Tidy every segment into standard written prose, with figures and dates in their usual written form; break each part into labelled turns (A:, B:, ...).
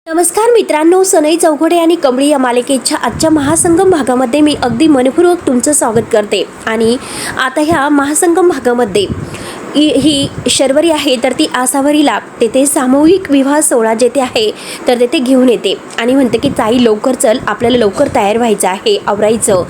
A: नमस्कार मित्रांनो, सनई चौघडे आणि कमळी या मालिकेच्या आजच्या महासंगम भागामध्ये मी अगदी मनपूर्वक तुमचं स्वागत करते। आणि आता ह्या महासंगम भागामध्ये ही शर्वरी आहे तर ती आसावरीला तेथे सामूहिक विवाह सोहळा जेथे आहे तर तेथे घेऊन येते आणि म्हणते की ताई लवकर चल, आपल्याला लवकर तयार व्हायचं आहे, आवरायचं।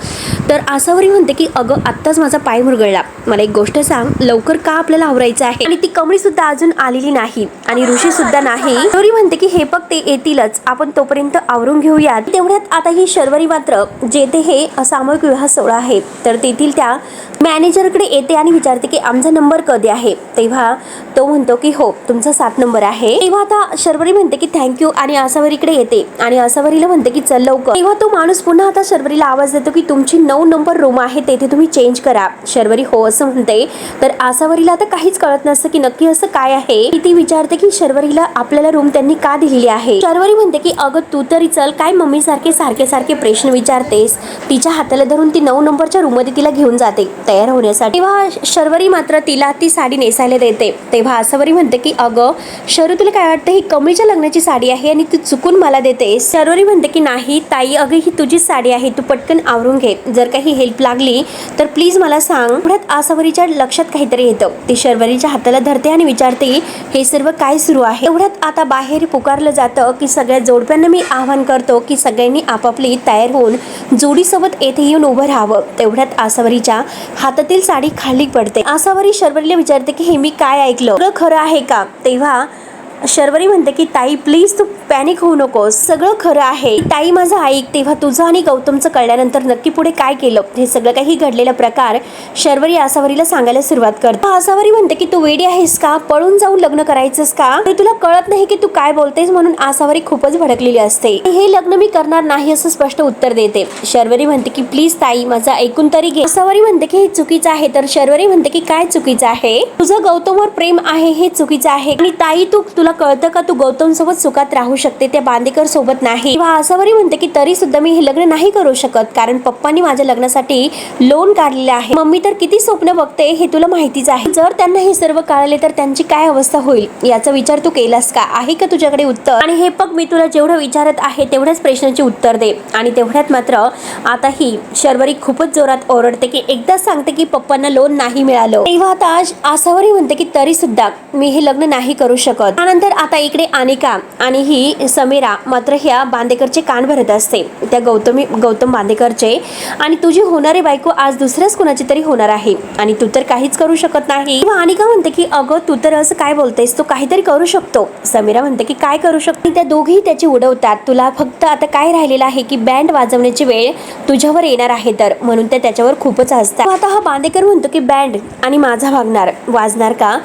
A: तर आसावरी म्हणते की अगं आत्ताच माझा पाय मुरगळला, मला एक गोष्ट सांग, लवकर का आपल्याला आवरायचं आहे? आणि ती कमळी सुद्धा अजून आलेली नाही आणि ऋषी सुद्धा नाही। शर्वरी म्हणते की हे बघ ते येतीलच, आपण तोपर्यंत आवरून घेऊयात। तेवढ्यात आता ही शर्वरी मात्र जेथे हे सामूहिक विवाह सोहळा आहे तर तेथील त्या मॅनेजरकडे येते आणि विचारते की आमचा नंबर कधी आहे? तेव्हा तो म्हणतो की हो तुमचा 7 नंबर आहे। तेव्हा आता शर्वरी म्हणते की थँक्यू आणि आसावरीकडे येते आणि आसावरीला म्हणते की चल लवकर। तेव्हा तो माणूस पुन्हा आता शर्वरीला आवाज देतो की तुमची 9 नंबर रूम आहे तेथे तुम्ही चेंज करा। शर्वरी हो असं म्हणते। तर आसावरीला आता काहीच कळत नसतं की नक्की असं काय आहे। ती विचारते की शर्वरीला आपल्याला रूम त्यांनी का दिलेली आहे? शर्वरी म्हणते की अगं तू तरी चल, काय मम्मी सारखे प्रश्न विचारतेस? तिच्या हाताला धरून ती 9 नंबरच्या रूम मध्ये तिला घेऊन जाते तयार होण्यासाठी। तेव्हा शर्वरी मात्र तिला ती साडी नेसायला देते। तेव्हा आसावरी म्हणते की अगं शर्वरी तुला काय वाटतं, ही कमळीच्या लग्नाची साडी आहे आणि तू चुकून मला देतेस? शर्वरी म्हणते की नाही ताई, अगं ही तुझीच साडी आहे, तू पटकन आवरून घे, जर काही हेल्प लागली तर प्लीज मला सांग। पुढ्यात आसावरीच्या लक्षात काहीतरी येतं, ती शर्वरीच्या हाताला धरते आणि विचारते हे सर्व काय सुरू आहे? एवढ्यात आता बाहेर पुकारलं जातं की सगळ्या जोडप्यांना मी आवाहन करतो की सगळ्यांनी आपापली तयार होऊन जोडीसोबत येथे येऊन उभं राहावं। तेवढ्यात आसावरीच्या हातातील साडी खाली पडते। आसावरी शर्वरीला विचारते की हे मी काय ऐकलं, खरं आहे का? तेव्हा शर्वरी म्हणते की ताई प्लीज तू पॅनिक होऊ नकोस, सगळं खरं आहे ताई, माझं ऐक। तेव्हा तुझं आणि गौतमचं कळल्यानंतर नक्की पुढे काय केलं हे सगळं काही घडलेला प्रकार शर्वरी आसावरीला सांगायला सुरुवात करते। आसावरी म्हणते की तू वेडी आहेस का, पळून जाऊन लग्न करायचंस का? तुला कळत नाही की तू काय बोलतेस? म्हणून आसावरी खूपच भडकलेली असते। हे लग्न मी करणार नाही असं स्पष्ट उत्तर देते। शर्वरी म्हणते की प्लीज ताई माझं ऐकून तरी घे। आसावरी म्हणते की हे चुकीचं आहे। तर शर्वरी म्हणते की काय चुकीचं आहे? तुझं गौतमवर प्रेम आहे हे चुकीचं आहे आणि ताई तुला कळतं का, तू गौतम सोबत सुखात राहू शकते, त्या बांदेकर सोबत नाही। तेव्हा आसावरी म्हणते की तरी सुद्धा मी हे लग्न नाही करू शकत, कारण पप्पांनी माझ्या लग्नासाठी लोन काढलेलं आहे। मम्मी तर किती स्वप्न बघते हे तुला माहितीच आहे, जर त्यांना हे सर्व कळले तर त्यांची काय अवस्था होईल याचा विचार तू केलास का? आहे का तुझ्याकडे उत्तर? आणि हे बघ मी तुला जेवढं विचारत आहे तेवढ्याच प्रश्नाचे उत्तर दे। आणि तेवढ्यात मात्र आता ही शर्वरी खूपच जोरात ओरडते की एकदा सांगते की पप्पांना लोन नाही मिळालं। तेव्हा आता आसावरी म्हणते की तरी सुद्धा मी हे लग्न नाही करू शकत। त्यानंतर आता इकडे अनिका आणि ही समीरा मात्र ह्या बांदेकरचे कान भरत असते, त्या गौतम बांदेकरचे। आणि तुझी होणारी बायको आज दुसऱ्याच कुणाची तरी होणार आहे आणि तू तर काहीच करू शकत नाही। अनिका म्हणते की अगं तू तर असं काय बोलतेस, तू काहीतरी करू शकतो। समीरा म्हणते की काय करू शकतो? त्या दोघेही त्याची उडवतात, तुला फक्त आता काय राहिलेलं आहे की बँड वाजवण्याची वेळ तुझ्यावर येणार आहे तर, म्हणून ते त्याच्यावर खूपच हसतात। आता हा बांदेकर म्हणतो की बँड आणि माझा वाजणार का?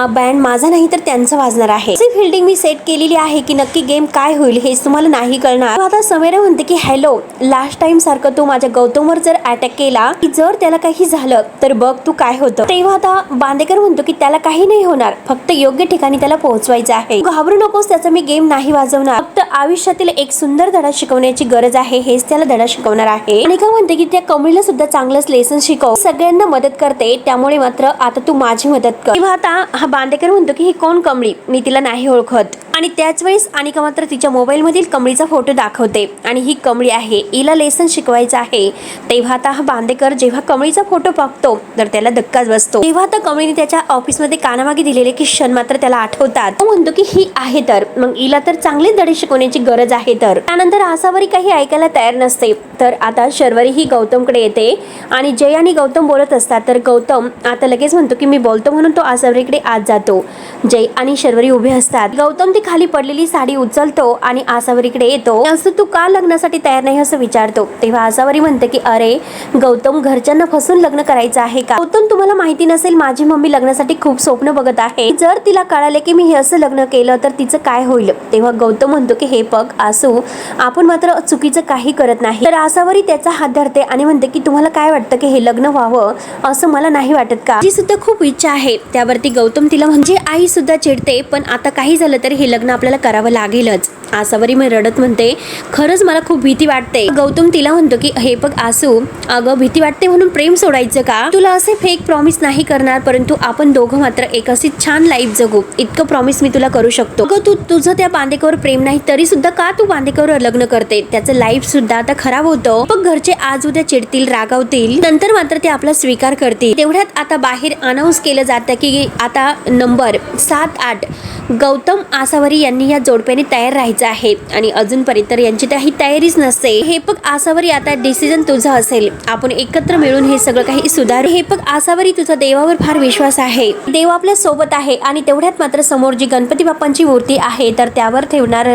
A: बँड माझा नाही तर त्यांचा वाजणार आहे। फिल्डिंग मी सेट केलेली आहे की नक्की गेम काय होईल हे तुम्हाला नाही कळणार। आता समीरा म्हणते की हॅलो, लास्ट टाइम सारखं तू माझ्या गौतमवर जर अटॅक केला की जर त्याला काही झालं तर बघ तू काय होतं। तेव्हा आता बांदेकर म्हणतो की त्याला काही नाही होणार, फक्त योग्य ठिकाणी त्याला पोहोचवायचं आहे, घाबरू नकोस, त्याचा मी गेम नाही वाजवणार, फक्त आयुष्यातील एक सुंदर धडा शिकवण्याची गरज आहे, हेच त्याला धडा शिकवणार आहे। आणि का म्हणते की त्या कमळीला सुद्धा चांगलंच लेसन शिकव, सगळ्यांना मदत करते, त्यामुळे मात्र आता तू माझी मदत कर। तेव्हा आता हा बांदेकर म्हणतो की ही कोण कमळी, मी तिला नाही ओळखत। आणि त्याच वेळेस अनिका मात्र तिच्या मोबाईल मधील कमळीचा फोटो दाखवते आणि ही कमळी आहे, हिला लेसन शिकवायचं आहे। तेव्हा आता हा बांदेकर जेव्हा कमळीचा फोटो बघतो तर त्याला धक्काच बसतो। तेव्हा आता कमळीने त्याच्या ऑफिस मध्ये कानामागे दिलेले की क्षण मात्र त्याला आठवतात। तो म्हणतो की ही आहे तर मग हिला तर चांगले धडे शिकवण्याची गरज आहे। तर त्यानंतर आसावरी काही ऐकायला तयार नसते। तर आता शर्वरी ही गौतमकडे येते आणि जय आणि गौतम बोलत असतात, तर गौतम आता लगेच म्हणतो की मी बोलतो, म्हणून तो आसावरीकडे आत जातो। जय आणि शर्वरी उभे असतात। गौतम ती खाली पडलेली साडी उचलतो आणि आसावरीकडे येतो। असं तू का लग्नासाठी तयार नाही असं विचारतो। तेव्हा आसावरी म्हणते की अरे गौतम, घरच्यांना फसून लग्न करायचं आहे का? गौतम तुम्हाला माहिती नसेल, माझी मम्मी लग्नासाठी खूप स्वप्न बघत आहे, जर तिला कळाले की मी हे असं लग्न केलं तर तिचं काय होईल? तेव्हा गौतम म्हणतो की हे बघ आसू, आपण मात्र चुकीचं काही करत नाही। तर आसावरी त्याचा हात धरते आणि म्हणते की तुम्हाला काय वाटतं की हे लग्न व्हावं असं मला नाही वाटत का? जी सुद्धा खूप इच्छा आहे। त्यावरती गौतम तिला म्हणजे आई सुद्धा चिडते, पण आता काही झालं तरी हे लग्न आपल्याला करावं लागेलच। आसावरी मी रडत म्हणते, खरंच मला खूप भीती वाटते. गौतम तिला म्हणतो की हे बघ आसू, अगं भीती वाटते म्हणून प्रेम सोडायचं का? तुला असे फेक प्रॉमिस नाही करणार, परंतु आपण दोघं मात्र एक अशी छान लाईफ जगू इतकं प्रॉमिस मी तुला करू शकतो. अगं तुझं त्या बांदेकवर प्रेम नाही तरी सुद्धा का तू बांदेकवर लग्न करते? त्याचं लाईफ सुद्धा आता खराब होतं. मग घरचे आज उद्या चिडतील, रागावतील, नंतर मात्र ते आपला स्वीकार करतील. तेवढ्यात आता बाहेर अनाऊन्स केलं जातं की आता नंबर 7-8 गौतम आसावरी यांनी या जोडप्याने तयार राहायचं आहे आणि अजूनपर्यंत यांची काही तयारीच नसते. हे बघ आसावरी, आता डिसिजन तुझं असेल, आपण एकत्र मिळून हे सगळं काही सुधारू. हे बघ आसावरी, तुझा देवावर फार विश्वास आहे, देव आपल्या सोबत आहे. आणि तेवढ्यात मात्र समोर जी गणपती बाप्पांची मूर्ती आहे तर त्यावर ठेवणार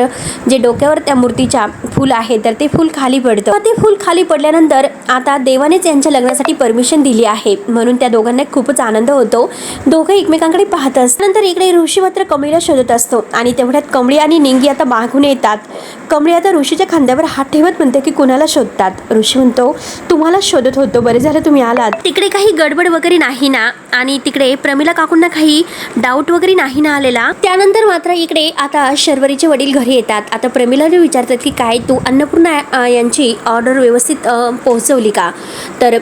A: जे डोक्यावर त्या मूर्तीच्या फूल आहे तर ते फूल खाली पडतं. ते फूल खाली पडल्यानंतर आता देवानेच यांच्या लग्नासाठी परमिशन दिली आहे म्हणून त्या दोघांना खूपच आनंद होतो. दोघे एकमेकांकडे पाहत असतात. नंतर इकडे ऋषी मात्र कमळीला शोधत असतो आणि तेवढ्यात कमळी आणि निंगी आता मागून येतात. कमळी आता ऋषीच्या खांद्यावर हात ठेवत म्हणते की कुणाला शोधतात? ऋषी म्हणतो तुम्हाला शोधत होतो, बरे झालं तुम्ही आलात. तिकडे काही गडबड वगैरे नाही ना? आणि तिकडे प्रमिला काकूंना काही डाऊट वगैरे नाही ना आलेला? त्यानंतर मात्र इकडे आता शर्वरीचे वडील घरी येतात. आता प्रमिलाला विचारतात की काय तू अन्नपूर्णा यांची ऑर्डर व्यवस्थित पोहोचवली का? तर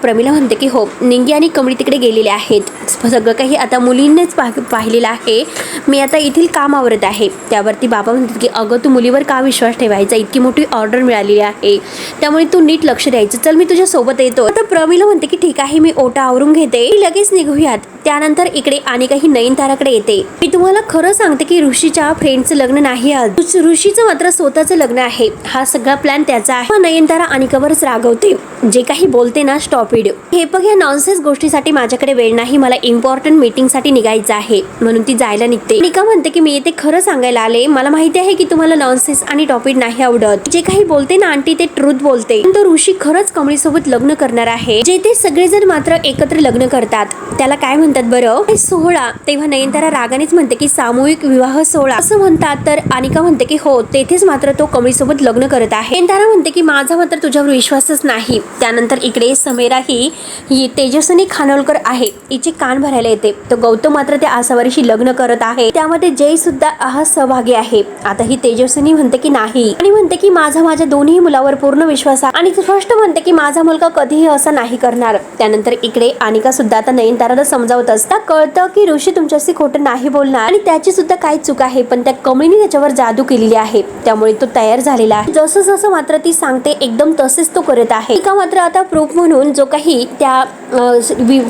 A: प्रमिला म्हणते की हो, निंगी आणि कमळी तिकडे गेलेले आहेत, सगळं काही आता मुलींनीच पाहिलेलं आहे, मी आता येथील काम आवरत आहे. त्यावरती बाबा म्हणतात की अगं तू मुलीवर का विश्वास ठेवायचा, इतकी मोठी ऑर्डर मिळालेली आहे त्यामुळे तू नीट लक्ष द्यायचं, चल मी तुझ्या सोबत येतो. आता प्रमिला म्हणते की ठीक आहे, मी ओटा आवरून घेते, लगेच निघूयात. त्यानंतर इकडे आणि काही नयनताराकडे येते. मी तुम्हाला खरं सांगते की ऋषीच्या फ्रेंडचं लग्न नाही, आज ऋषीचं मात्र स्वतःचं लग्न आहे. हा सगळा प्लॅन त्याचा आहे. नयनतारा अनिकावरच रागवते, जे काही बोलते ना स्टॉप इट. हे बघ, या नॉनसेन्स गोष्टीसाठी माझ्याकडे वेळ नाही, मला इम्पॉर्टंट मीटिंग साठी निघायचं आहे म्हणून ती जायला निघते. अनिका म्हणते की मी येते खरं सांगायला आले, मला माहिती आहे की तुम्हाला नॉनसेन्स आणि टॉपिक नाही आवडत, जे काही बोलते ना आंटी ते ट्रूथ बोलते. तो ऋषी खरंच कमळीसोबत लग्न करणार आहे, जे ते सगळेजण मात्र एकत्र लग्न करतात त्याला काय म्हणतात बरं? सोहळा. तेव्हा नयनतारा रागानेच म्हणते की सामूहिक विवाह सोहळा असं म्हणतात. तर अनिका म्हणते की हो, तेथेच मात्र तो कमळीसोबत लग्न करत आहे. नयनतारा म्हणते की माझा मात्र तुझ्यावर विश्वासच नाही. त्यानंतर इकडे समीरा ही तेजस्विनी खानोलकर आहे, हिचे कान भरायला येते. तर गौतम मात्र त्या आसावरीशी लग्न करत आहे, त्यामध्ये जय सुद्धा सहभागी आहे. आता ही तेजस्विनी म्हणते की नाही आणि म्हणते की माझ्या दोन्ही मुलावर पूर्ण विश्वास आहे आणि स्पष्ट म्हणते की माझा मुलगा कधीही असं नाही करणार. त्यानंतर इकडे अनिका सुद्धा आता नयनताराला समजावत असता कळतं की ऋषी तुमच्याशी खोटं नाही बोलणार आणि त्याची सुद्धा काही चूक आहे, पण त्या कमळीने त्याच्यावर जादू केलेली आहे त्यामुळे तो तयार झालेला आहे. जसं जसं मात्र ती सांगते एकदम तसेच तो करत आहे. अनिका मात्र आता प्रूफ म्हणून जो काही त्या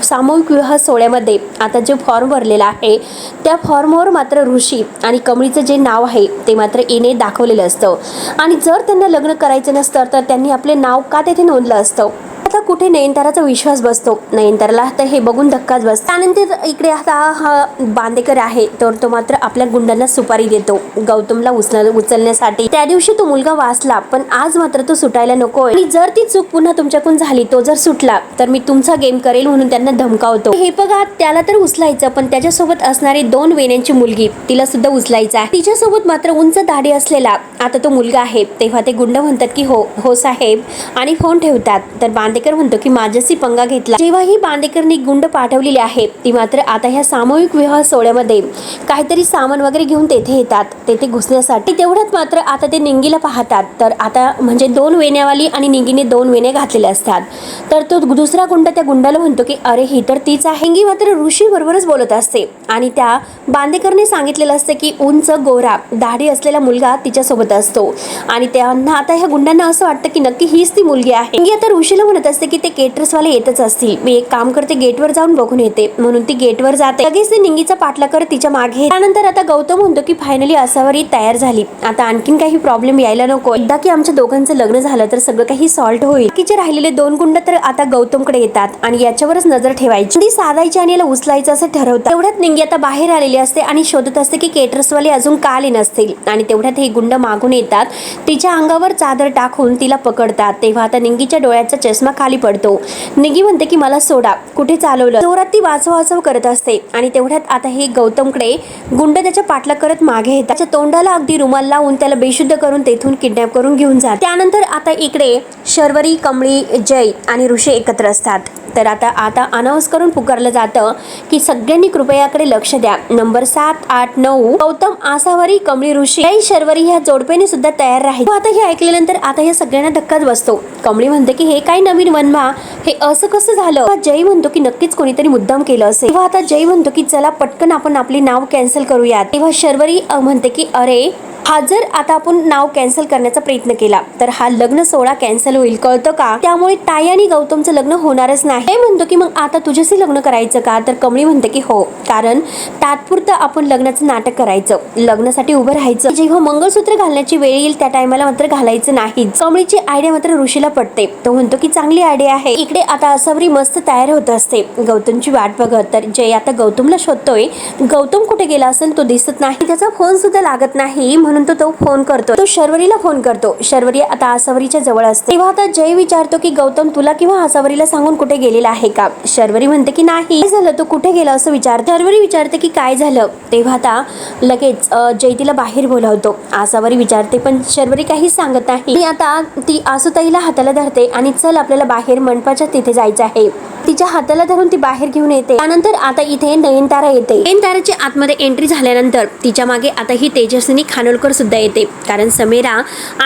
A: सामूहिक विवाह सोहळ्यामध्ये आता जे फॉर्म भरलेला आहे त्या फॉर्मवर मात्र ऋषी आणि कमळीचं जे नाव आहे ते मात्र इने दाखवलेलं असतं आणि जर त्यांना लग्न करायचं नसतं तर त्यांनी आपले नाव का तेथे नोंदलं असतं. आता कुठे नयनताराचा विश्वास बसतो, नयनताराला आता हे बघून धक्काच बसतो. त्यानंतर इकडे आता हा बांदेकर आहे तर तो मात्र आपल्या गुंडांना सुपारी देतो गौतमला उचलण्यासाठी. त्या दिवशी तो मुलगा वाचला पण आज मात्र तो सुटायला नको आणि जर ती चूक पुन्हा तुमच्याकडून झाली, तो जर सुटला तर मी तुमचा गेम करेल म्हणून त्यांना धमकावतो. हे बघा, त्याला तर उचलायचं पण त्याच्यासोबत असणारी 2 वेण्यांची मुलगी तिला सुद्धा उचलायचं आहे. तिच्यासोबत मात्र उंच दाढी असलेला आता तो मुलगा आहे. तेव्हा ते गुंड म्हणतात की हो साहेब आणि फोन ठेवतात. तर बांदेकर म्हणतो की माझ्याशी पंगा घेतला. जेव्हा ही बांदेकरनी गुंड पाठवलेली आहे ती मात्र आता ह्या सामूहिक विवाह सोहळ्यामध्ये काहीतरी सामान वगैरे घेऊन तेथे येतात, तेथे घुसण्यासाठी. तेवढ्यात मात्र आता ते निंगीला पाहतात. तर आता म्हणजे 2 वेण्यावाली आणि निंगीने 2 वेण्या घातलेल्या असतात. तर तो दुसरा गुंड त्या गुंडाला म्हणतो की अरे ही तर तीच आहे. निंगी मात्र ऋषी बरोबरच बोलत असते आणि त्या बांदेकरने सांगितलेलं असते की उंच गोरा दाढी असलेला मुलगा तिच्यासोबत असतो आणि त्यांना आता ह्या गुंडांना असं वाटतं की नक्की हीच ती मुलगी आहे. निंगी आता ऋषीला म्हणत असते की ते केटरसवाले येतच असतील, मी एक काम करते गेटवर जाऊन बघून येते. म्हणून ती गेटवर जाते. लगेच ती निंगीचा पाठलाग करत तिच्या मागे. त्यानंतर आता गौतम म्हणतो की फायनली आसावरी तयार झाली, आता आणखीन काही प्रॉब्लेम यायला नको, एकदा की आमच्या दोघांचं लग्न झालं तर सगळं काही सॉल्व्ह होईल. बाकीचे राहिलेले 2 गुंड तर आता गौतमकडे येतात आणि याच्यावरच नजर ठेवायची, ती साधायची आणि याला उचलायचं असं ठरवतात. तेवढ्यात निंगी आता बाहेर आलेली असते आणि शोधत असते की केटरसवाले अजून का आले नसतील आणि तेवढ्यात हे गुंड मागून येतात, तिच्या अंगावर चादर टाकून तिला पकडतात. तेव्हा आता निंगीच्या डोळ्याचा चष्मा खाली पडतो. निगी म्हणते की मला सोडा, कुठे चालवलं. जोरात ती वाचव करत असते आणि तेवढ्यात आता हे गौतमकडे गुंड त्याच्या पाठलाग करत मागे येतात. त्याच्या तोंडाला अगदी रुमाल लावून त्याला बेशुद्ध करून तेथून किडनॅप करून घेऊन जात. त्यानंतर आता इकडे शर्वरी, कमळी, जय आणि ऋषी एकत्र असतात. तर आता अनाऊन्स करून पुकारलं जातं की सगळ्यांनी कृपयाकडे लक्ष द्या. नंबर 7, 8, 9 गौतम, आसावरी, कमळी, ऋषी, जय, शर्वरी ह्या जोडप्याने सुद्धा तयार राहील. आता हे ऐकल्यानंतर आता या सगळ्यांना धक्काच बसतो. कमळी म्हणते की हे काय नवीन वनवा, हे असं कसं झालं. जय म्हणतो की नक्कीच कोणीतरी मुद्दाम केलं असेल. तेव्हा आता जय म्हणतो की चला पटकन आपण आपली नाव कॅन्सल करूयात. तेव्हा शर्वरी म्हणते की अरे हा जर आता आपण नाव कॅन्सल करण्याचा प्रयत्न केला तर हा लग्न सोहळा कॅन्सल होईल, कळतं का. त्यामुळे ताई आणि गौतमचं लग्न होणारच नाही. हे म्हणतो की मग आता तुझ्याशी लग्न करायचं का. तर कमळी म्हणते की हो, कारण तात्पुरतं आपण लग्नाचं नाटक करायचं, लग्नासाठी उभं राहायचं. जेव्हा मंगळसूत्र घालण्याची वेळ येईल त्या टायमाला मात्र घालायचं नाही. कमळीची आयडिया मात्र ऋषीला पटते. तो म्हणतो की चांगली आयडिया आहे. इकडे आता आसावरी मस्त तयार होत असते गौतमची वाट बघत. तर जय आता गौतमला शोधतोय. गौतम कुठे गेला असेल, तो दिसत नाही. त्याचा फोन सुद्धा लागत नाही म्हणून तो फोन करतो. तो शर्वरीला फोन करतो. शर्वरी आता आसावरीच्या जवळ असते. तेव्हा आता जय विचारतो की गौतम तुला किंवा आसावरीला सांगून कुठे गेलेला आहे का. शर्वरी म्हणते की नाही. काय झालं, तू कुठे गेला असं विचारते. शर्वरी विचारते की काय झालं. तेव्हा आता लगेच जय तिला बाहेर बोलावतो. आसावरी विचारते पण शर्वरी काहीच सांगत नाही. आता ती आसूताईला हाताला धरते आणि चल आपल्याला बाहेर मंडपाच्या तिथे जायचं आहे. तिच्या हाताला धरून ती बाहेर घेऊन येते. त्यानंतर आता इथे नयनतारा येते. नयनताराची आतमध्ये एंट्री झाल्यानंतर तिच्या मागे आता ही तेजस्विनी खानोलकर सुद्धा येते. कारण समीरा,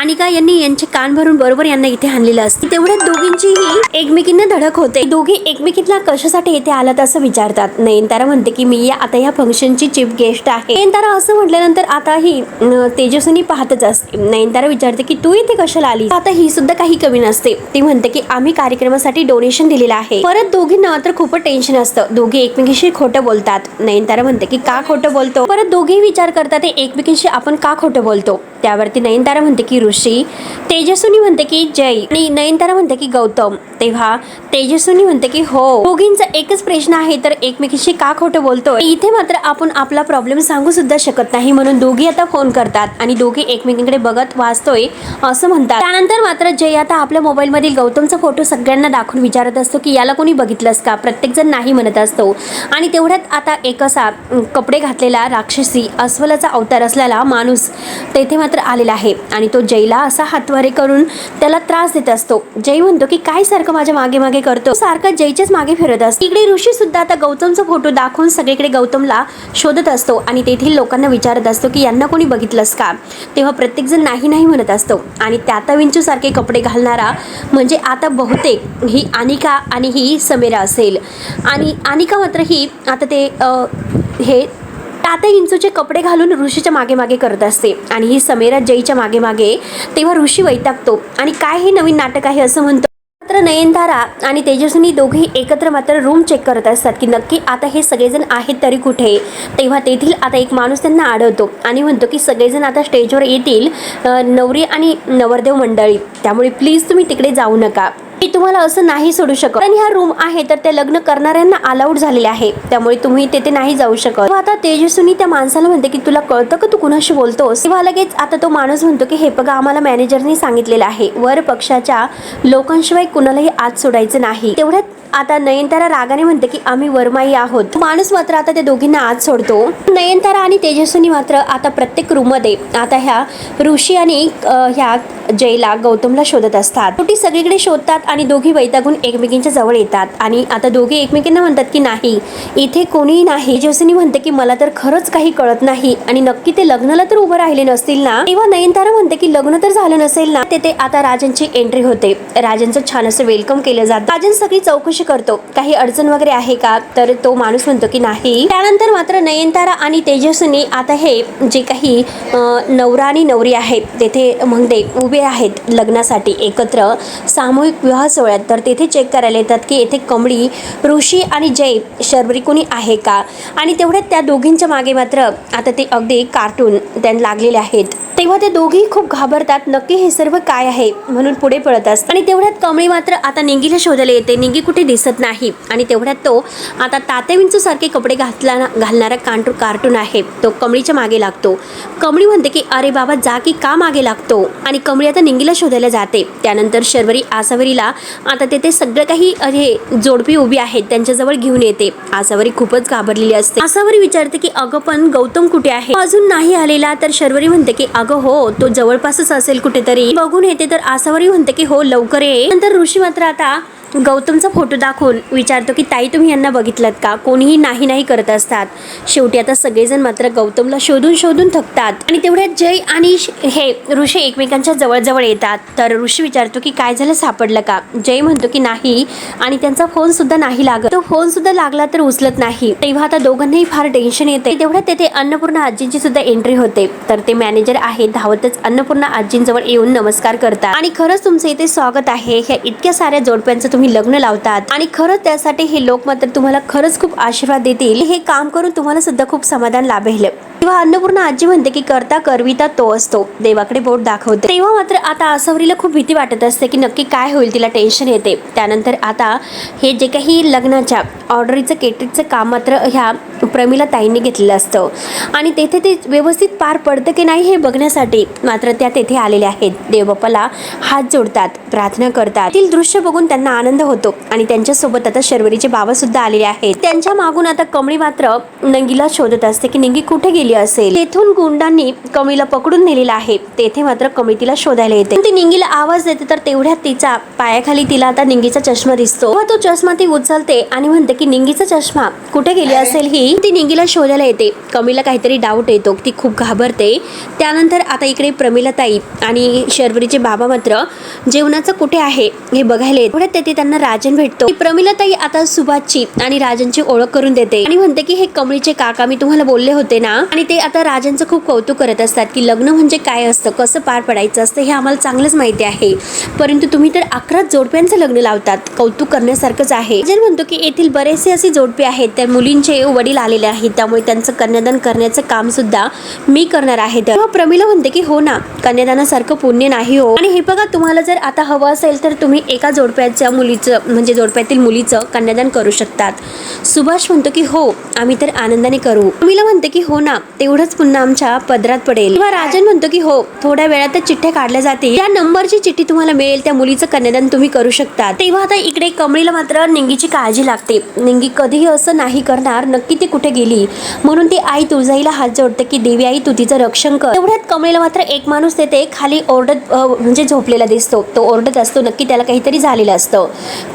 A: अनिका यांनी यांचे कान भरून बरोबर यांना इथे आणलेलं असते. तेवढ्यात दोघींचीही एकमेकींना धडक होते. दोघी एकमेकींना कशासाठी इथे आलात असं विचारतात. नयनतारा म्हणते की मी आता या फंक्शनची चीफ गेस्ट आहे. नयनतारा असं म्हटल्यानंतर आता ही तेजस्विनी पाहतच असते. नयनतारा विचारते की तू इथे कशाला आली. आता ही सुद्धा काही कमी नसते. ती म्हणते की आम्ही कार्यक्रमासाठी डोनेशन दिलेलं आहे. परत दोघींना मात्र खूपच टेन्शन असतं. दोघे एकमेकींशी खोटं बोलतात. नयनतारा म्हणते की का खोटं बोलतो. परत दोघेही विचार करतात एकमेकींशी आपण का खोटं बोलतो. त्यावरती नयनतारा म्हणते की ऋषी, तेजस्विनी म्हणते की जय आणि नयनतारा म्हणते की गौतम. तेव्हा तेजस्विनी म्हणते की हो, दोघींचा एकच प्रश्न आहे तर एकमेकींशी का खोटं बोलतोय. इथे मात्र आपण आपला प्रॉब्लेम सांगू सुद्धा शकत नाही म्हणून दोघी आता फोन करतात आणि दोघे एकमेकींकडे बघत वाचतोय असं म्हणतात. त्यानंतर मात्र जय आता आपल्या मोबाईल मधील गौतमचा फोटो सगळ्यांना दाखवून विचारत असतो की याला कोणी बघितलंस का. प्रत्येक जण नाही म्हणत असतो. आणि तेवढ्यात आता एक असा कपडे घातलेला राक्षसी अस्वलाचा अवतार असलेला माणूस तेथे मात्र आलेला आहे आणि तो जयला असा हातवारे करून त्याला त्रास देत असतो. जय म्हणतो की काय सारखं माझ्या मागे मागे करतो. सारखा जयच्याच मागे फिरत असतो. इकडे ऋषी सुद्धा आता गौतमचा फोटो दाखवून सगळीकडे गौतमला शोधत असतो आणि तेथील लोकांना विचारत असतो की यांना कोणी बघितलंस का. तेव्हा प्रत्येक जण नाही नाही म्हणत असतो. आणि त्याता विंचू सारखे कपडे घालणारा म्हणजे आता बहुतेक ही अनिका आणि ही समीरा असेल. आणि अनिका मात्र ही आता ते हे तात्या विंचूचे कपडे घालून ऋषीच्या मागे मागे करत असते आणि ही समीरा जयच्या मागे मागे. तेव्हा ऋषी वैतागतो आणि काय हे नवीन नाटक आहे असं म्हणतो. मात्र नयनतारा आणि तेजस्विनी दोघेही एकत्र मात्र रूम चेक करत असतात की नक्की आता हे सगळेजण आहेत तरी कुठे. तेव्हा तेथील आता एक माणूस त्यांना आढळतो आणि म्हणतो की सगळेजण आता स्टेजवर येतील, नवरी आणि नवरदेव मंडळी, त्यामुळे प्लीज तुम्ही तिकडे जाऊ नका. मी तुम्हाला असं नाही सोडू शकत. आणि हा रूम आहे तर त्या लग्न करणाऱ्यांना अलाउड झालेले आहे, त्यामुळे तुम्ही तेथे नाही जाऊ शकत. आता तेजस्विनी त्या माणसाला म्हणते की तुला कळतं का तू कुणाशी बोलतोस. तेव्हा लगेच आता तो माणूस म्हणतो की हे बघा आम्हाला मॅनेजरनी सांगितलेलं आहे वर पक्षाच्या लोकांशिवाय कुणालाही आत सोडायचं नाही. तेवढ्यात आता नयनतारा रागाने म्हणते की आम्ही वरमाई आहोत. माणूस मात्र आता त्या दोघींना आत सोडतो. नयनतारा आणि तेजस्विनी मात्र आता प्रत्येक रूम मध्ये आता ह्या ऋषी आणि ह्या जयला गौतमला शोधत असतात. शेवटी सगळीकडे शोधतात आणि दोघी वैतागून एकमेकींच्या जवळ येतात आणि आता दोघे एकमेकींना म्हणतात की नाही इथे कोणीही नाही. तेजस्विनी म्हणते की मला तर खरंच काही कळत नाही आणि नक्की ते लग्नाला तर उभं राहिले नसतील ना. तेव्हा नयनतारा म्हणते की लग्न तर झालं नसेल ना. तेथे आता राजांची एंट्री होते. राजांचं छान असं वेलकम केलं जातं. राजन सगळी चौकशी करतो काही अडचण वगैरे आहे का. तर तो माणूस म्हणतो की नाही. त्यानंतर मात्र नयनतारा आणि तेजस्विनी आता हे जे काही नवरा आणि नवरी आहेत तेथे म्हणजे उभे आहेत लग्नासाठी एकत्र सामूहिक विवाह सोहळ्यात. तर तेथे चेक करायला येतात की येथे कमळी, ऋषी आणि जय, शर्वरी कोणी आहे का. आणि तेवढ्यात त्या दोघींच्या मागे मात्र आता ते अगदी कार्टून त्यांना लागलेले आहेत. तेव्हा ते दोघेही खूप घाबरतात, नक्की हे सर्व काय आहे म्हणून पुढे पळत असतात. आणि तेवढ्यात कमळी मात्र आता निंगीला शोधायला येते. निंगी कुठे दिसत नाही आणि तेवढ्यात तो आता तात्या विंचू सारखे कपडे घालणारा कार्टून आहे तो कमळीच्या मागे लागतो. कमळी म्हणते की अरे बाबा जा की का मागे लागतो. आणि कमळी कमळी आता निंगीला शोधायला जाते. त्यानंतर शर्वरी आसावरीला आता तेथे सगळं काही हे जोडपी उभी आहेत त्यांच्याजवळ घेऊन येते. आसावरी खूपच घाबरलेली असते. आसावरी विचारते की अगं पण गौतम कुठे आहे? अजून नाही आलेला. तर शर्वरी म्हणते की अगं हो, तो जवळपासच असेल कुठेतरी, बघून येते. तर आसावरी म्हणते की हो लवकर ये. नंतर ऋषी मात्र आता गौतमचा फोटो दाखवून विचारतो की ताई तुम्ही यांना बघितलात का? कोणीही नाही नाही करत असतात. शेवटी आता सगळेजण मात्र गौतमला शोधून शोधून थकतात आणि तेवढ्यात जय आणि हे ऋषी एकमेकांच्या जवळ येतात. तर ऋषी विचारतो की काय झालं, सापडलं का? जय म्हणतो की नाही आणि त्यांचा फोन सुद्धा नाही लागत. तो फोन सुद्धा लागला तर उचलत नाही. तेव्हा आता दोघांनाही फार टेन्शन येते. तेवढ्यात तेथे अन्नपूर्णा आजींची सुद्धा एंट्री होते. तर ते मॅनेजर आहेत धावतच अन्नपूर्णा आजींजवळ येऊन नमस्कार करतात आणि खरंच तुमचं इथे स्वागत आहे. ह्या इतक्या साऱ्या जोडप्यांचं तुम्ही लग्न लावतात आणि खरंच त्यासाठी हे लोक मात्र तुम्हाला खरंच खूप आशीर्वाद देतील. हे काम करून तुम्हाला सुद्धा खूप समाधान लाभेल. तेव्हा अन्नपूर्णा आजी म्हणते की करता करविता तो असतो, देवाकडे बोट दाखवते. तेव्हा मात्र आता आसावरीला खूप भीती वाटत असते की नक्की काय होईल, तिला टेन्शन येते. त्यानंतर आता हे जे काही लग्नाच्या ऑर्डरीचं केटरिंगचं काम मात्र ह्या प्रमिला ताईंनी घेतलेलं असतं आणि तेथे ते व्यवस्थित पार पडतं की नाही हे बघण्यासाठी मात्र त्या तेथे आलेल्या आहेत. देवबाप्पाला हात जोडतात, प्रार्थना करतात. तील दृश्य बघून त्यांना आनंद होतो आणि त्यांच्यासोबत आता शर्वरीचे बाबा सुद्धा आलेले आहेत. त्यांच्या मागून आता कमळी मात्र नंगीला शोधत असते की नंगी कुठे गेली असेल. तेथून गुंडांनी कमळीला पकडून नेलेला आहे. तेथे मात्र कमळी तिला शोधायला येते. ती निंगीला आवाज देते. तर तेवढ्यात तिचा पायाखाली तिला आता निंगीचा चष्मा दिसतो. तो चष्मा ती उचलते आणि म्हणते की निंगीचा चष्मा कुठे गेली असेल ही. ती निंगीला शोधायला येते. कमळीला काहीतरी डाऊट येतो, ती खूप घाबरते. त्यानंतर आता इकडे प्रमिला ताई आणि शर्वरीचे बाबा मात्र जेवणाचं कुठे आहे हे बघायला येते. तेवढ्यात तेथे त्यांना राजन भेटतो. प्रमिला ताई आता सुभाषची आणि राजनची ओळख करून देते आणि म्हणते की हे कमळीचे काका, मी तुम्हाला बोलले होते ना. आणि ते आता राजांचं खूप कौतुक करत असतात की लग्न म्हणजे काय असतं, कसं पार पडायचं असतं हे आम्हाला चांगलंच माहिती आहे, परंतु तुम्ही तर 11 जोडप्यांचं लग्न लावतात, कौतुक करण्यासारखंच आहे. राजन म्हणतो की येथील बरेचसे असे जोडपे आहेत, त्या मुलींचे वडील आलेले आहेत, त्यामुळे त्यांचं कन्यादान करण्याचं काम सुद्धा मी करणार आहे. तेव्हा प्रमिला म्हणते की हो ना, कन्यादानासारखं पुण्य नाही हो. आणि हे बघा, तुम्हाला जर आता हवं असेल तर तुम्ही एका जोडप्याच्या मुलीचं म्हणजे जोडप्यातील मुलीचं कन्यादान करू शकतात. सुभाष म्हणतो की हो, आम्ही तर आनंदाने करू. प्रमिला म्हणते की हो ना, तेवढंच पुन्हा आमच्या पदरात पडेल. तेव्हा राजन म्हणतो की हो, थोड्या वेळातच चिठ्ठ्या काढल्या जातील, त्या नंबरची चिठ्ठी तुम्हाला मिळेल, त्या मुलीचं कन्यादान तुम्ही करू शकता. तेव्हा आता इकडे कमळीला मात्र निंगीची काळजी लागते. निंगी कधीही असं नाही करणार, नक्की ती कुठे गेली, म्हणून ती आई तुळजाईला हात जोडते की देवी आई तू तिचं रक्षण कर. तेवढ्यात कमळीला मात्र एक माणूस तेथे खाली ओरडत म्हणजे झोपलेला दिसतो. तो ओरडत असतो, नक्की त्याला काहीतरी झालेलं असतं.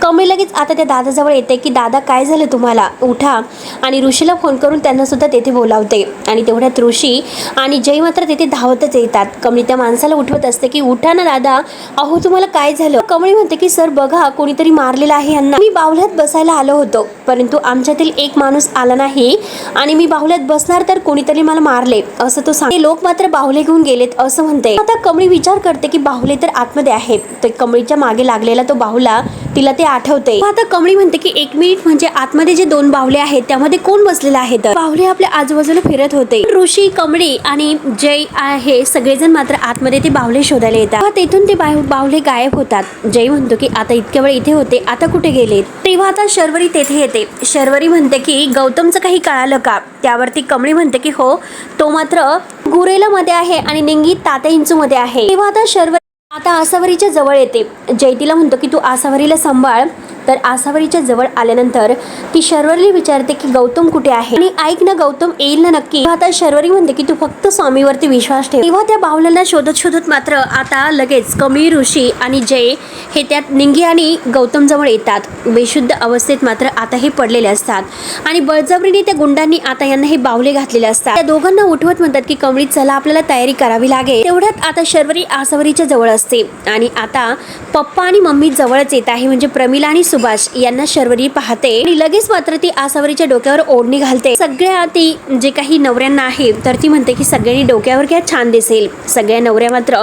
A: कमळी लगेच आता त्या दादाजवळ येते की दादा काय झालं तुम्हाला, उठा. आणि ऋषीला फोन करून त्यांना सुद्धा तेथे बोलावते. आणि तेवढ्यात ऋषी आणि जय मात्र तेथे धावतच येतात. कमळी त्या माणसाला उठवत असते की उठा ना दादा, अहो तुम्हाला काय झालं. कमळी म्हणते की सर बघा, कोणीतरी मारलेलं आहे यांना. मी बाहुल्यात बसायला आलो होतो, परंतु आमच्यातील एक माणूस आला नाही आणि मी बाहुल्यात बसणार तर कोणीतरी मला मारले असं तो सांगते. लोक मात्र बाहुले घेऊन गेलेत असं म्हणते. आता कमळी विचार करते की बाहुले तर आतमध्ये आहेत. तर कमळीच्या मागे लागलेला तो बाहुला तिला ते आठवते. आता कमळी म्हणते की 1 मिनिट, म्हणजे आतमध्ये जे 2 बाहुले आहेत त्यामध्ये कोण बसलेले आहेत. बाहुले आपल्या आजूबाजूला फिरत होते. ऋषी, कमळी आणि जय आहे सगळेजण मात्र आतमध्ये ते बाहुले शोधायला येतात. तेथून ते बाहुले गायब होतात. जय म्हणतो की आता इतक्या वेळ इथे होते, आता कुठे गेलेत. तेव्हा आता शर्वरी तेथे येते. शर्वरी म्हणते की गौतमचं काही कळालं का. त्यावरती कमळी म्हणते की हो, तो मात्र गुरेला मध्ये आहे आणि निंगी तात्या इंचू मध्ये आहे. तेव्हा आता शर्वरी आता आसावरीच्या जवळ येते. जय तिला म्हणतो की तू आसावरीला सांभाळ. तर आसावरीच्या जवळ आल्यानंतर ती शर्वरीला विचारते की गौतम कुठे आहे आणि ऐक ना, गौतम येईल ना नक्की. आता शर्वरी म्हणते की तू फक्त स्वामीवरती विश्वास ठेव. तेव्हा त्या बाहुल्याला शोधत शोधत मात्र आता लगेच कमळी, ऋषी आणि जय हे त्यात निंगी आणि गौतम जवळ येतात. बेशुद्ध अवस्थेत मात्र आता हे पडलेले असतात आणि बळजबरीने त्या गुंडांनी आता यांना हे बाहुले घातलेले असतात. त्या दोघांना उठवत म्हणतात की कमळी चला, आपल्याला तयारी करावी लागेल. तेवढ्यात आता शर्वरी आसावरीच्या जवळ असते आणि आता पप्पा आणि मम्मी जवळच येत आहे, म्हणजे प्रमिला आणि सुभाष यांना शर्वरी पाहते आणि लगेच मात्र ती आसावरीच्या डोक्यावर ओढणी घालते. सगळ्या ती जे काही नवऱ्यांना आहे तर ती म्हणते की सगळ्यांनी डोक्यावर घ्या, छान दिसेल. सगळ्या नवऱ्या मात्र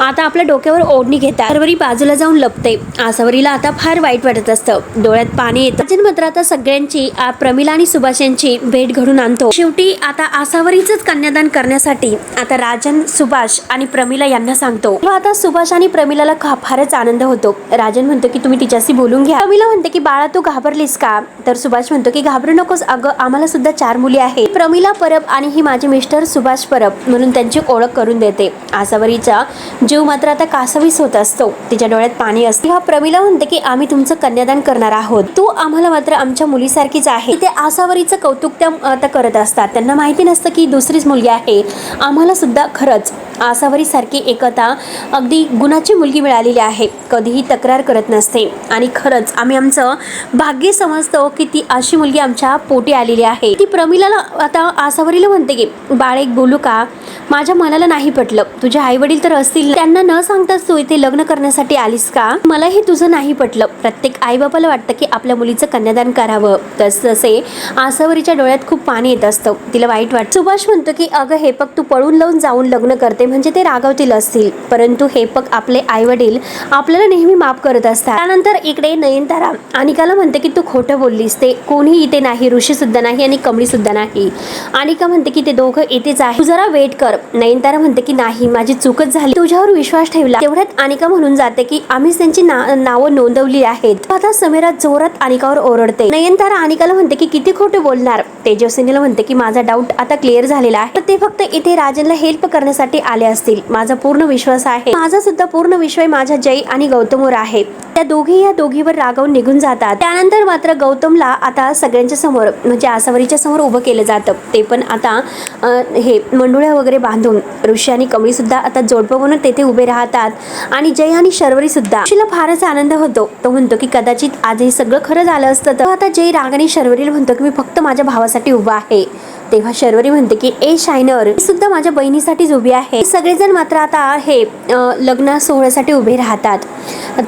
A: आता आपल्या डोक्यावर ओढणी घेतात. शर्वरी बाजूला जाऊन लपते. आसावरीला आता फार वाईट वाटत असतं, डोळ्यात पाणी येतं. राजन मात्र आता सगळ्यांची प्रमिला आणि सुभाष यांची भेट घडून आणतो. शेवटी आता आसावरीचंच कन्यादान करण्यासाठी आता राजन, सुभाष आणि प्रमिला यांना सांगतो. आता सुभाष आणि प्रमिलाला फारच आनंद होतो. राजन म्हणतो की तुम्ही तिच्याशी बोलून घ्या. प्रमिला म्हणते की बाळा तू घाबरलीस का? तर सुभाष म्हणतो की घाबरू नकोस अगं, आम्हाला सुद्धा 4 मुली आहेत. प्रमिला परब आणि ही माझे मिस्टर सुभाष परब म्हणून त्यांची ओळख करून देते. आसावरीचा जीव मात्र आता कासावीस होत असतो. तिच्या डोळ्यात पाणी असते. तेव्हा प्रमिला म्हणते की आम्ही तुमचं कन्यादान करणार आहोत. तू आम्हाला मात्र आमच्या मुलीसारखीच आहे. ते आसावरीचं कौतुक त्या आता करत असतात. त्यांना माहिती नसतं की दुसरीच मुलगी आहे. आम्हाला सुद्धा खरंच आसावरी सारखी एकता अगदी गुणाची मुलगी मिळालेली आहे. कधीही तक्रार करत नसते आणि खरंच आम्ही आमचं भाग्य समजतो की ती अशी मुलगी आमच्या पोटी आलेली आहे. ती प्रमिलाला आता आसावरीला म्हणते की बाळ एक बोलू का? माझ्या मनाला नाही पटलं. तुझे आई वडील तर असतील, त्यांना न सांगताच तू इथे लग्न करण्यासाठी आलीस का? मलाही तुझं नाही पटलं. प्रत्येक आई बापाला वाटतं की आपल्या मुलीचं कन्यादान करावं. तसे आसावरीच्या डोळ्यात खूप पाणी येत असतं. तिला वाईट वाटतं. सुभाष म्हणतो की अगं हे पग तू पळून लावून जाऊन लग्न करते म्हणजे ते रागावतील असतील, परंतु हे पग आपले आई वडील आपल्याला नेहमी माफ करत असतात. त्यानंतर इकडे नयनतारा अनिकाला म्हणते की तू खोटं बोललीस. ते कोणी इथे नाही, ऋषी सुद्धा नाही आणि कमळी सुद्धा नाही. अनिका म्हणते की ते दोघं इथेच आहे, तू जरा वेट कर. नयनतारा म्हणते की नाही, माझी चूकच झाली, तुझ्यावर विश्वास ठेवला. तेवढ्यात अनिका म्हणून जाते की आम्हीच त्यांची नावं नोंदवली आहेत. आता समीरा जोरात अनिकावर ओरडते. नयनतारा अनिकाला म्हणते की किती खोटं बोलणार. तेजस्विनीला म्हणते की माझा डाऊट आता क्लिअर झालेला आहे. ते फक्त इथे राजनला हेल्प करण्यासाठी आले असतील. माझा पूर्ण विश्वास आहे. माझा सुद्धा पूर्ण विश्वास माझ्या जय आणि गौतमवर आहे. त्या दोघीवर रागावून निघून जातात. त्यानंतर मात्र गौतमला आता सगळ्यांच्या समोर म्हणजे आसावरीच्या समोर उभं केलं जातं. ते पण आता हे मंडोळ्या वगैरे बांधून ऋषी आणि कमळी सुद्धा आता जोडपं म्हणून तेथे उभे राहतात आणि जय आणि शर्वरी सुद्धा. ऋषीला फारच आनंद होतो. तो म्हणतो की कदाचित आज हे सगळं खरं झालं असतं तर. आता जय रागाने शर्वरीला म्हणतो की मी फक्त माझ्या भावासाठी उभा आहे. तेव्हा शर्वरी म्हणते की ए शायनर, सुद्धा माझ्या बहिणीसाठीच उभी आहे. सगळेजण मात्र आता हे लग्न सोहळ्यासाठी उभे राहतात.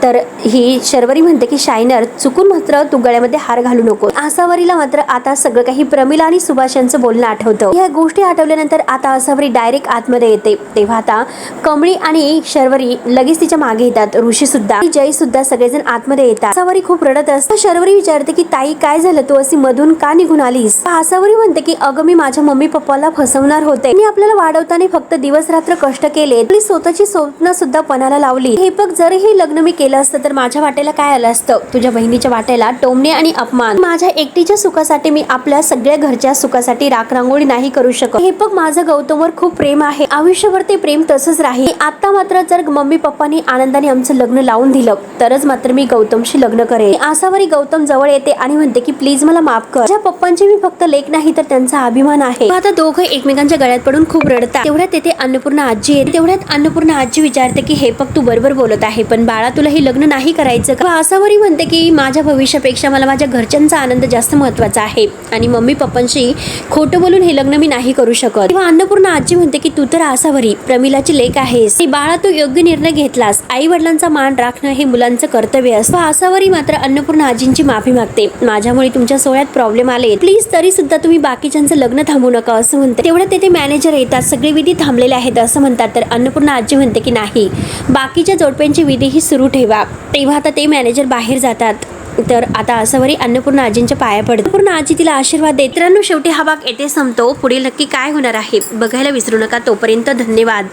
A: तर ही शर्वरी म्हणते की शायनर चुकून मात्र तू गळ्यामध्ये हार घालू नको. आसावरीला मात्र आता सगळं काही प्रमिला आणि सुभाष यांचं बोलणं आठवतं. या गोष्टी आठवल्यानंतर आता आसावरी डायरेक्ट आतमध्ये येते. तेव्हा आता कमळी आणि शर्वरी लगेच तिच्या मागे येतात. ऋषी सुद्धा, जय सुद्धा सगळेजण आतमध्ये येतात. आसावरी खूप रडत असते. शर्वरी विचारते की ताई काय झालं, तू अशी मधून का निघून आलीस? आसावरी म्हणते की अगं मी माझ्या मम्मी पप्पाला फसवणार होते. मी आपल्याला वाढवताना फक्त दिवस रात्र कष्ट केले. आपली स्वतःची स्वप्न सुद्धा पणाला लावली. हे बघ, जर हे लग्न मी केलं असतं तर माझ्या वाट्याला काय आलं असतं? तुझ्या बहिणीच्या वाट्याला टोमणे आणि अपमान. माझ्या एकटीच्या सुखासाठी मी आपल्या सगळ्या घरच्या सुखासाठी राखरांगोळी नाही करू शकत. हे बघ, माझं गौतमवर खूप प्रेम आहे. आयुष्यभर ते प्रेम तसंच राहील. आता मात्र जर मम्मी पप्पांनी आनंदाने आमचं लग्न लावून दिलं तरच मात्र मी गौतमशी लग्न करेन. आसावरी गौतम जवळ येते आणि म्हणते की प्लीज मला माफ कर. माझ्या पप्पांची मी फक्त लेक नाही तर त्यांचा अभिमान आहे. आता दोघं एकमेकांच्या गळ्यात पडून खूप रडतात. तेवढ्यात तेथे अन्नपूर्णा आजी येते. तेवढ्यात अन्नपूर्णा आजी विचारते की हे बघ, तू बरोबर बोलत आहे, पण बाळा तुला हे लग्न नाही करायचं का? आसावरी म्हणते की माझ्या भविष्यापेक्षा मला माझ्या घरच्यांचा आनंद जास्त महत्वाचा आहे आणि मम्मी पप्पांशी खोटं बोलून हे लग्न मी नाही करू शकत. तेव्हा अन्नपूर्णा आजी म्हणते की तू तर आसावरी प्रमिलाची लेक आहेस. बाळा तू योग्य निर्णय घेतलास. आई वडिलांचा मान राखणं हे मुलांचं कर्तव्य असतं. आसावरी मात्र अन्नपूर्णा आजींची माफी मागते. माझ्यामुळे तुमच्या सोहळ्यात प्रॉब्लेम आले, प्लीज तरी सुद्धा तुम्ही बाकीच्यांचं लग्न थांबू नका असं म्हणते. तेवढ्यात तेथे मॅनेजर येतात. सगळे विधी थांबलेले आहेत असं म्हणतात. तर अन्नपूर्णा आजी म्हणते की नाही, बाकीच्या जोडप्यांची विधीही सुरू ठेवा. तेव्हा आता ते मॅनेजर बाहेर जातात. तर आता आसावरी अन्नपूर्णा आजींच्या पाया पडते. अन्नपूर्णा आजी तिला आशीर्वाद देत. मित्रांनो, शेवटी हा भाग येथे संपतो. पुढे नक्की काय होणार आहे बघायला विसरू नका. तोपर्यंत धन्यवाद.